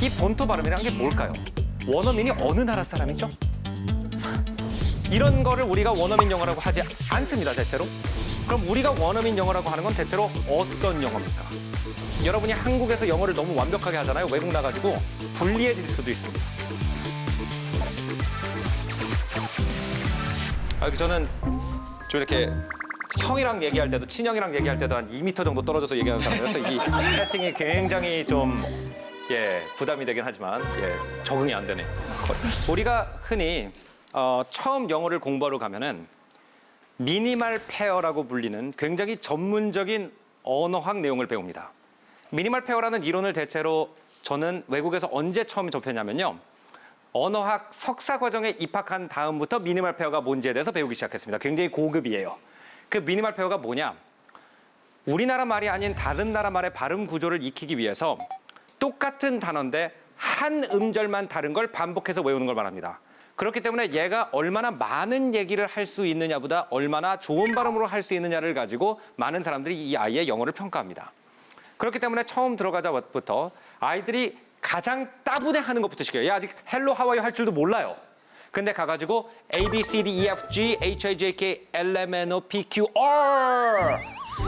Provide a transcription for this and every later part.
이 본토 발음이란 게 뭘까요? 원어민이 어느 나라 사람이죠? 이런 거를 우리가 원어민 영어라고 하지 않습니다, 대체로. 그럼 우리가 원어민 영어라고 하는 건 대체로 어떤 영어입니까? 여러분이 한국에서 영어를 너무 완벽하게 하잖아요. 외국 나가지고 불리해질 수도 있습니다. 저는 좀 이렇게 형이랑 얘기할 때도, 친형이랑 얘기할 때도 한 2m 정도 떨어져서 얘기하는 사람이라서 이 세팅이 굉장히 좀 부담이 되긴 하지만 적응이 안 되네요. 우리가 흔히 처음 영어를 공부하러 가면은 미니멀 페어라고 불리는 굉장히 전문적인 언어학 내용을 배웁니다. 미니멀 페어라는 이론을 대체로 저는 외국에서 언제 처음 접했냐면요. 언어학 석사 과정에 입학한 다음부터 미니멀 페어가 뭔지에 대해서 배우기 시작했습니다. 굉장히 고급이에요. 그 미니멀 페어가 뭐냐? 우리나라 말이 아닌 다른 나라 말의 발음 구조를 익히기 위해서 똑같은 단어인데 한 음절만 다른 걸 반복해서 외우는 걸 말합니다. 그렇기 때문에 얘가 얼마나 많은 얘기를 할 수 있느냐보다 얼마나 좋은 발음으로 할 수 있느냐를 가지고 많은 사람들이 이 아이의 영어를 평가합니다. 그렇기 때문에 처음 들어가자부터 아이들이 가장 따분해하는 것부터 시켜요. 얘 아직 헬로 하와이어 할 줄도 몰라요. 근데 가가지고 A, B, C, D, E, F, G, H, I, J, K, L, M, N, O, P, Q, R.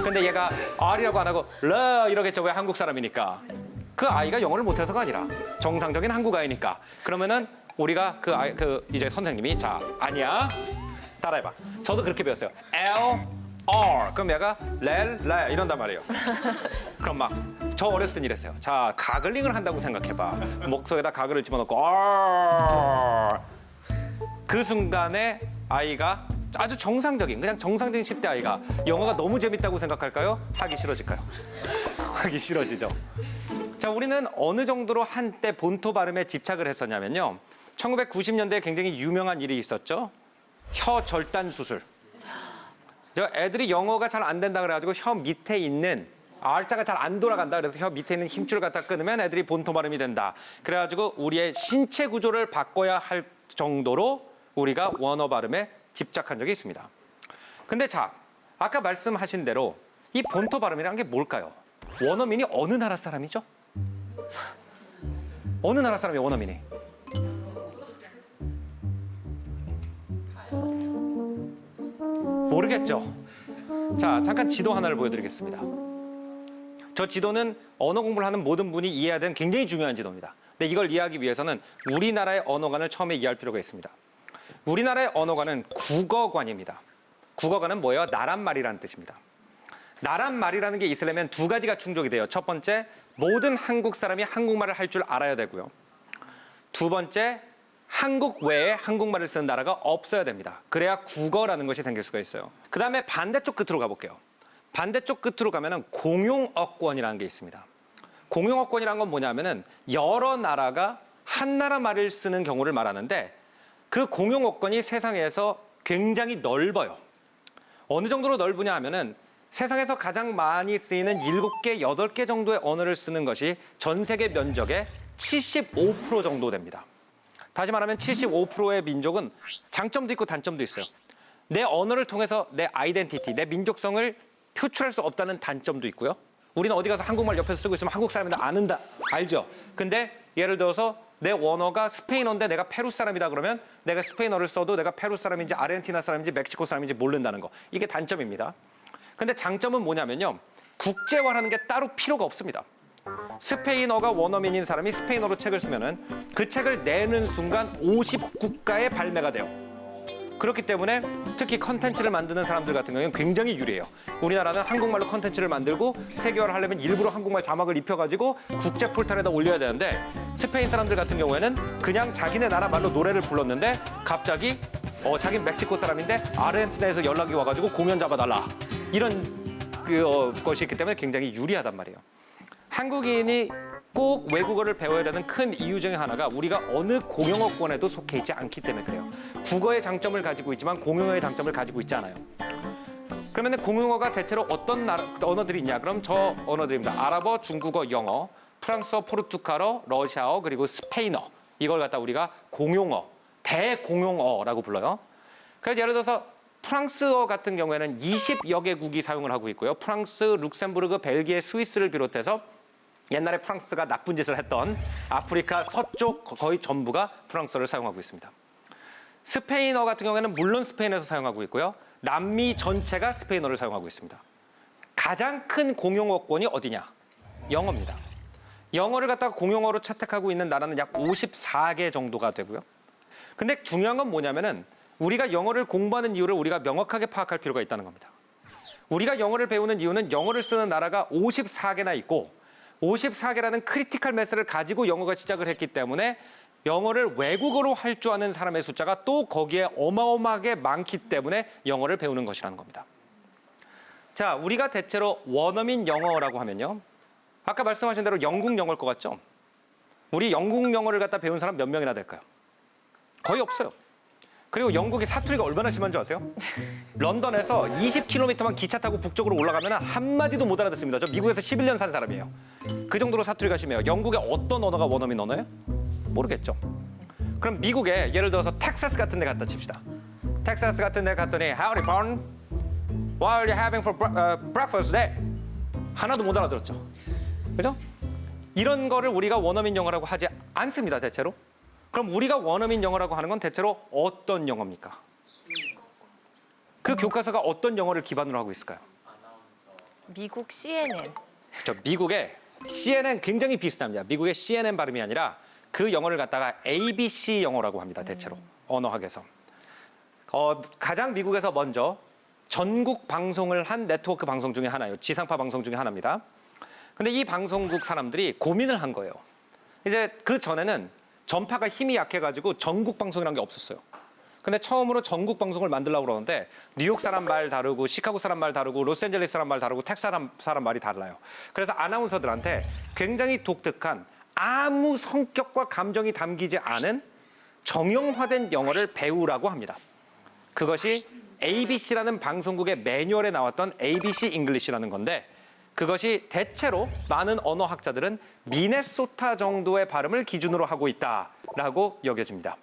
근데 얘가 R이라고 안 하고 L 이러겠죠. 왜 한국 사람이니까. 그 아이가 영어를 못해서가 아니라 정상적인 한국 아이니까. 그러면은 우리가 이제 선생님이 자, 아니야. 따라해봐. 저도 그렇게 배웠어요. L, R. 그럼 얘가 렐, 레 이런단 말이에요. 그럼 막 저 어렸을 땐 이랬어요. 자, 가글링을 한다고 생각해봐. 목소리에다 가글을 집어넣고 R. 그 순간에 아이가 아주 정상적인, 그냥 정상적인 10대 아이가 영어가 너무 재밌다고 생각할까요? 하기 싫어질까요? 하기 싫어지죠. 자, 우리는 어느 정도로 한때 본토 발음에 집착을 했었냐면요. 1990년대에 굉장히 유명한 일이 있었죠. 혀 절단 수술. 애들이 영어가 잘 안 된다 그래가지고 혀 밑에 있는 R자가 잘 안 돌아간다. 그래서 혀 밑에 있는 힘줄을 갖다 끊으면 애들이 본토 발음이 된다. 그래가지고 우리의 신체 구조를 바꿔야 할 정도로 우리가 원어 발음에 집착한 적이 있습니다. 근데 자, 아까 말씀하신 대로 이 본토 발음이란 게 뭘까요? 원어민이 어느 나라 사람이죠? 어느 나라 사람이에요, 원어민이? 모르겠죠? 자, 잠깐 지도 하나를 보여드리겠습니다. 저 지도는 언어 공부를 하는 모든 분이 이해해야 되는 굉장히 중요한 지도입니다. 근데 이걸 이해하기 위해서는 우리나라의 언어관을 처음에 이해할 필요가 있습니다. 우리나라의 언어관은 국어관입니다. 국어관은 뭐예요? 나란말이라는 뜻입니다. 나란말이라는 게 있으려면 두 가지가 충족이 돼요. 첫 번째, 모든 한국 사람이 한국말을 할 줄 알아야 되고요. 두 번째, 한국 외에 한국말을 쓰는 나라가 없어야 됩니다. 그래야 국어라는 것이 생길 수가 있어요. 그 다음에 반대쪽 끝으로 가볼게요. 반대쪽 끝으로 가면은 공용어권이라는 게 있습니다. 공용어권이라는 건 뭐냐면은 여러 나라가 한 나라 말을 쓰는 경우를 말하는데 그 공용어권이 세상에서 굉장히 넓어요. 어느 정도로 넓으냐 하면은 세상에서 가장 많이 쓰이는 7개, 8개 정도의 언어를 쓰는 것이 전 세계 면적의 75% 정도 됩니다. 다시 말하면 75%의 민족은 장점도 있고 단점도 있어요. 내 언어를 통해서 내 아이덴티티, 내 민족성을 표출할 수 없다는 단점도 있고요. 우리는 어디 가서 한국말 옆에서 쓰고 있으면 한국 사람이다 안다 알죠? 근데 예를 들어서 내 원어가 스페인어인데 내가 페루 사람이다 그러면 내가 스페인어를 써도 내가 페루 사람인지 아르헨티나 사람인지 멕시코 사람인지 모른다는 거. 이게 단점입니다. 근데 장점은 뭐냐면요. 국제화라는 게 따로 필요가 없습니다. 스페인어가 원어민인 사람이 스페인어로 책을 쓰면은 그 책을 내는 순간 50국가에 발매가 돼요. 그렇기 때문에 특히 컨텐츠를 만드는 사람들 같은 경우는 굉장히 유리해요. 우리나라는 한국말로 컨텐츠를 만들고 세계화를 하려면 일부러 한국말 자막을 입혀가지고 국제 포털에다 올려야 되는데 스페인 사람들 같은 경우에는 그냥 자기네 나라 말로 노래를 불렀는데 갑자기 자긴 멕시코 사람인데 아르헨티나에서 연락이 와가지고 공연 잡아달라. 이런 것이 있기 때문에 굉장히 유리하단 말이에요. 한국인이 꼭 외국어를 배워야 되는 큰 이유 중에 하나가 우리가 어느 공용어권에도 속해 있지 않기 때문에 그래요. 국어의 장점을 가지고 있지만 공용어의 장점을 가지고 있지 않아요. 그러면 공용어가 대체로 어떤 언어들이 있냐? 그럼 저 언어들입니다. 아랍어, 중국어, 영어, 프랑스어, 포르투갈어, 러시아어, 그리고 스페인어. 이걸 갖다 우리가 공용어, 대공용어라고 불러요. 그래서 예를 들어서 프랑스어 같은 경우에는 20여 개국이 사용을 하고 있고요. 프랑스, 룩셈부르크, 벨기에, 스위스를 비롯해서 옛날에 프랑스가 나쁜 짓을 했던 아프리카 서쪽 거의 전부가 프랑스어를 사용하고 있습니다. 스페인어 같은 경우에는 물론 스페인에서 사용하고 있고요. 남미 전체가 스페인어를 사용하고 있습니다. 가장 큰 공용어권이 어디냐? 영어입니다. 영어를 갖다가 공용어로 채택하고 있는 나라는 약 54개 정도가 되고요. 근데 중요한 건 뭐냐면은 우리가 영어를 공부하는 이유를 우리가 명확하게 파악할 필요가 있다는 겁니다. 우리가 영어를 배우는 이유는 영어를 쓰는 나라가 54개나 있고 54개라는 크리티컬 매스를 가지고 영어가 시작을 했기 때문에 영어를 외국어로 할 줄 아는 사람의 숫자가 또 거기에 어마어마하게 많기 때문에 영어를 배우는 것이라는 겁니다. 자, 우리가 대체로 원어민 영어라고 하면요. 아까 말씀하신 대로 영국 영어일 것 같죠? 우리 영국 영어를 갖다 배운 사람 몇 명이나 될까요? 거의 없어요. 그리고 영국의 사투리가 얼마나 심한 줄 아세요? 런던에서 20km만 기차 타고 북쪽으로 올라가면 한마디도 못 알아듣습니다. 저 미국에서 11년 산 사람이에요. 그 정도로 사투리가 심해요. 영국의 어떤 언어가 원어민 언어예요? 모르겠죠. 그럼 미국에 예를 들어서 텍사스 같은 데 갔다 칩시다. 텍사스 같은 데 갔더니 Howdy, Barn. What are you having for breakfast today? 하나도 못 알아들었죠. 그죠? 이런 거를 우리가 원어민 영어라고 하지 않습니다, 대체로. 그럼 우리가 원어민 영어라고 하는 건 대체로 어떤 영어입니까? 그 교과서가 어떤 영어를 기반으로 하고 있을까요? 미국 CNN. 저 미국의 CNN 굉장히 비슷합니다. 미국의 CNN 발음이 아니라 그 영어를 갖다가 ABC 영어라고 합니다, 대체로. 언어학에서. 가장 미국에서 먼저 전국 방송을 한 네트워크 방송 중에 하나예요. 지상파 방송 중에 하나입니다. 근데 이 방송국 사람들이 고민을 한 거예요. 이제 그 전에는 전파가 힘이 약해가지고 전국 방송이라는 게 없었어요. 근데 처음으로 전국 방송을 만들려고 그러는데 뉴욕 사람 말 다르고 시카고 사람 말 다르고 로스앤젤레스 사람 말 다르고 텍사스 사람 말이 달라요. 그래서 아나운서들한테 굉장히 독특한 아무 성격과 감정이 담기지 않은 정형화된 영어를 배우라고 합니다. 그것이 ABC라는 방송국의 매뉴얼에 나왔던 ABC 잉글리시라는 건데 그것이 대체로 많은 언어학자들은 미네소타 정도의 발음을 기준으로 하고 있다라고 여겨집니다.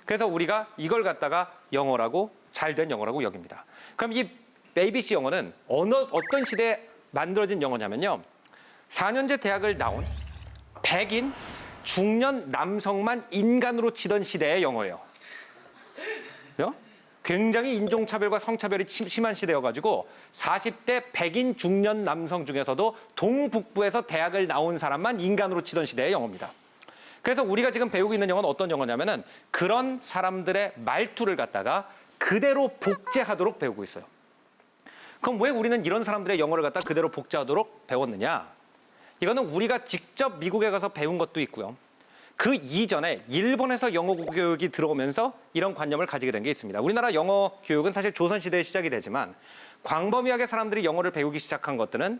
그래서 우리가 이걸 갖다가 영어라고 잘된 영어라고 여깁니다. 그럼 이 ABC 영어는 어떤 시대에 만들어진 영어냐면요. 4년제 대학을 나온 백인 중년 남성만 인간으로 치던 시대의 영어예요. 그죠? 굉장히 인종차별과 성차별이 심한 시대여가지고 40대 백인 중년 남성 중에서도 동북부에서 대학을 나온 사람만 인간으로 치던 시대의 영어입니다. 그래서 우리가 지금 배우고 있는 영어는 어떤 영어냐면은 그런 사람들의 말투를 갖다가 그대로 복제하도록 배우고 있어요. 그럼 왜 우리는 이런 사람들의 영어를 갖다 그대로 복제하도록 배웠느냐? 이거는 우리가 직접 미국에 가서 배운 것도 있고요. 그 이전에 일본에서 영어 교육이 들어오면서 이런 관념을 가지게 된 게 있습니다. 우리나라 영어 교육은 사실 조선시대에 시작이 되지만 광범위하게 사람들이 영어를 배우기 시작한 것은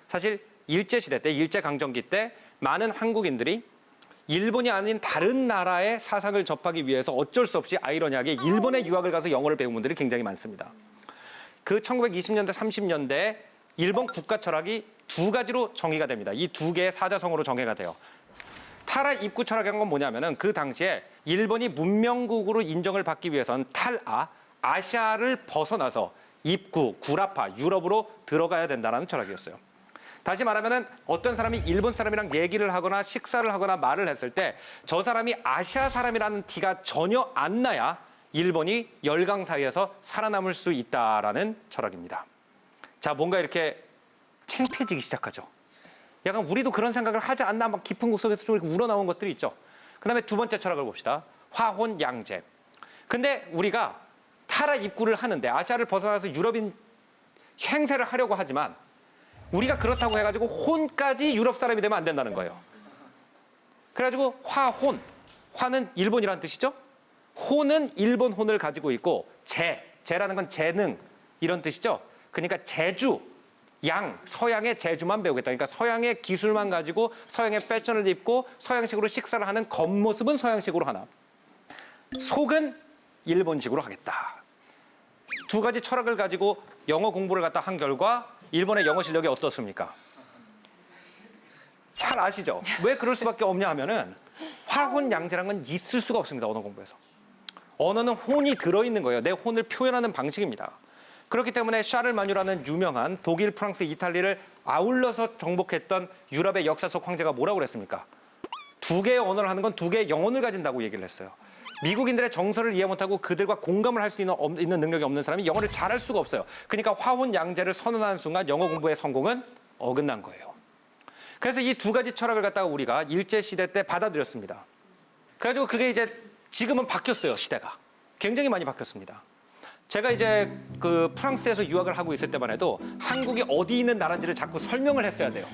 사실 일제시대 때, 일제강점기 때 많은 한국인들이 일본이 아닌 다른 나라의 사상을 접하기 위해서 어쩔 수 없이 아이러니하게 일본에 유학을 가서 영어를 배운 분들이 굉장히 많습니다. 그 1920년대, 30년대에 일본 국가 철학이 두 가지로 정의가 됩니다. 이 두 개의 사자성어로 정의가 돼요. 타라 입구 철학이란 건 뭐냐면은 그 당시에 일본이 문명국으로 인정을 받기 위해서는 아시아를 벗어나서 입구, 구라파, 유럽으로 들어가야 된다는 철학이었어요. 다시 말하면은 어떤 사람이 일본 사람이랑 얘기를 하거나 식사를 하거나 말을 했을 때 저 사람이 아시아 사람이라는 티가 전혀 안 나야 일본이 열강 사이에서 살아남을 수 있다라는 철학입니다. 자, 뭔가 이렇게 창피해지기 시작하죠. 약간 우리도 그런 생각을 하지 않나 막 깊은 곳 속에서 좀 우러나온 것들이 있죠. 그다음에 두 번째 철학을 봅시다. 화혼양제. 근데 우리가 타라 입구를 하는데 아시아를 벗어나서 유럽인 행세를 하려고 하지만 우리가 그렇다고 해가지고 혼까지 유럽 사람이 되면 안 된다는 거예요. 그래가지고 화혼, 화는 일본이라는 뜻이죠. 혼은 일본 혼을 가지고 있고 제라는 건 재능 이런 뜻이죠. 그러니까 제주, 양, 서양의 재주만 배우겠다. 그러니까 서양의 기술만 가지고 서양의 패션을 입고 서양식으로 식사를 하는 겉모습은 서양식으로 하나. 속은 일본식으로 하겠다. 두 가지 철학을 가지고 영어 공부를 갖다 한 결과 일본의 영어 실력이 어떻습니까? 잘 아시죠? 왜 그럴 수밖에 없냐 하면은 화혼양제라는 건 있을 수가 없습니다. 언어 공부에서. 언어는 혼이 들어있는 거예요. 내 혼을 표현하는 방식입니다. 그렇기 때문에 샤를마뉴라는 유명한 독일, 프랑스, 이탈리를 아울러서 정복했던 유럽의 역사 속 황제가 뭐라고 그랬습니까? 두 개의 언어를 하는 건 두 개의 영혼을 가진다고 얘기를 했어요. 미국인들의 정서를 이해 못하고 그들과 공감을 할 수 있는 능력이 없는 사람이 영어를 잘할 수가 없어요. 그러니까 화혼양제를 선언하는 순간 영어 공부의 성공은 어긋난 거예요. 그래서 이 두 가지 철학을 갖다가 우리가 일제시대 때 받아들였습니다. 그래가지고 그게 이제 지금은 바뀌었어요, 시대가. 굉장히 많이 바뀌었습니다. 제가 이제 그 프랑스에서 유학을 하고 있을 때만 해도 한국이 어디 있는 나라인지를 자꾸 설명을 했어야 돼요.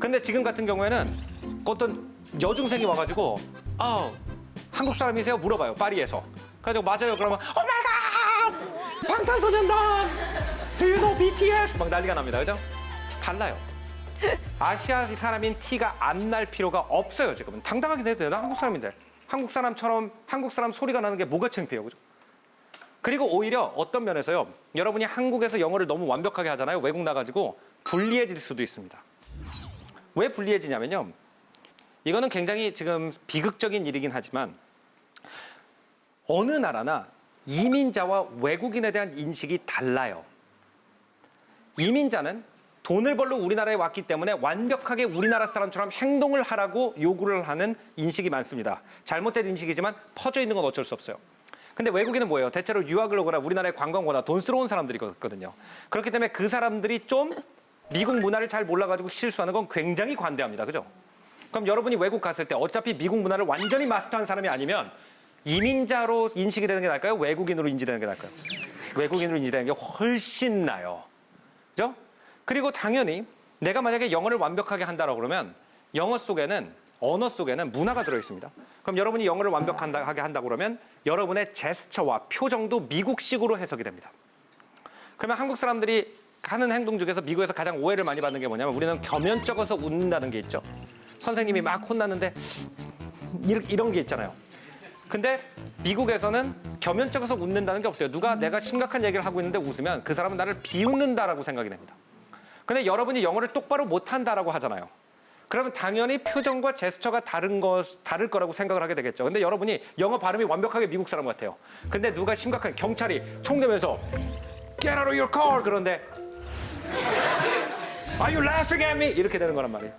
근데 지금 같은 경우에는 어떤 여중생이 와가지고 한국 사람이세요? 물어봐요, 파리에서. 그래가지고 맞아요. 그러면 오마이갓! 방탄소년단! Do you know BTS? 막 난리가 납니다. 그죠? 달라요. 아시아 사람인 티가 안 날 필요가 없어요, 지금은. 당당하게 내도 돼요. 나 한국 사람인데. 한국 사람처럼 한국 사람 소리가 나는 게 뭐가 창피해요, 그죠? 그리고 오히려 어떤 면에서요, 여러분이 한국에서 영어를 너무 완벽하게 하잖아요. 외국 나가지고 불리해질 수도 있습니다. 왜 불리해지냐면요, 이거는 굉장히 지금 비극적인 일이긴 하지만 어느 나라나 이민자와 외국인에 대한 인식이 달라요. 이민자는 돈을 벌러 우리나라에 왔기 때문에 완벽하게 우리나라 사람처럼 행동을 하라고 요구를 하는 인식이 많습니다. 잘못된 인식이지만 퍼져 있는 건 어쩔 수 없어요. 근데 외국인은 뭐예요? 대체로 유학을 오거나 우리나라에 관광 오거나 돈스러운 사람들이거든요. 그렇기 때문에 그 사람들이 좀 미국 문화를 잘 몰라가지고 실수하는 건 굉장히 관대합니다. 그죠? 그럼 여러분이 외국 갔을 때 어차피 미국 문화를 완전히 마스터한 사람이 아니면 이민자로 인식이 되는 게 나을까요? 외국인으로 인지되는 게 나을까요? 외국인으로 인지되는 게 훨씬 나아요. 그죠? 그리고 당연히 내가 만약에 영어를 완벽하게 한다라고 그러면 언어 속에는 문화가 들어있습니다. 그럼 여러분이 영어를 완벽하게 한다고 그러면 여러분의 제스처와 표정도 미국식으로 해석이 됩니다. 그러면 한국 사람들이 하는 행동 중에서 미국에서 가장 오해를 많이 받는 게 뭐냐면 우리는 겸연쩍어서 웃는다는 게 있죠. 선생님이 막 혼났는데 이런 게 있잖아요. 근데 미국에서는 겸연쩍어서 웃는다는 게 없어요. 누가 내가 심각한 얘기를 하고 있는데 웃으면 그 사람은 나를 비웃는다라고 생각이 됩니다. 근데 여러분이 영어를 똑바로 못한다라고 하잖아요. 그러면 당연히 표정과 제스처가 다를 거라고 생각을 하게 되겠죠. 근데 여러분이 영어 발음이 완벽하게 미국 사람 같아요. 근데 누가 심각한 경찰이 총 들면서 Get out of your car! 그런데 Are you laughing at me? 이렇게 되는 거란 말이에요.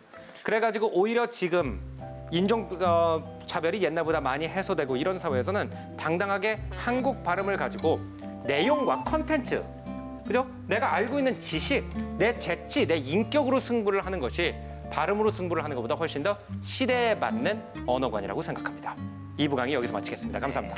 그래가지고 오히려 지금 인종 차별이 옛날보다 많이 해소되고 이런 사회에서는 당당하게 한국 발음을 가지고 내용과 컨텐츠, 그죠? 내가 알고 있는 지식, 내 재치, 내 인격으로 승부를 하는 것이 발음으로 승부를 하는 것보다 훨씬 더 시대에 맞는 언어관이라고 생각합니다. 2부 강의 여기서 마치겠습니다. 감사합니다.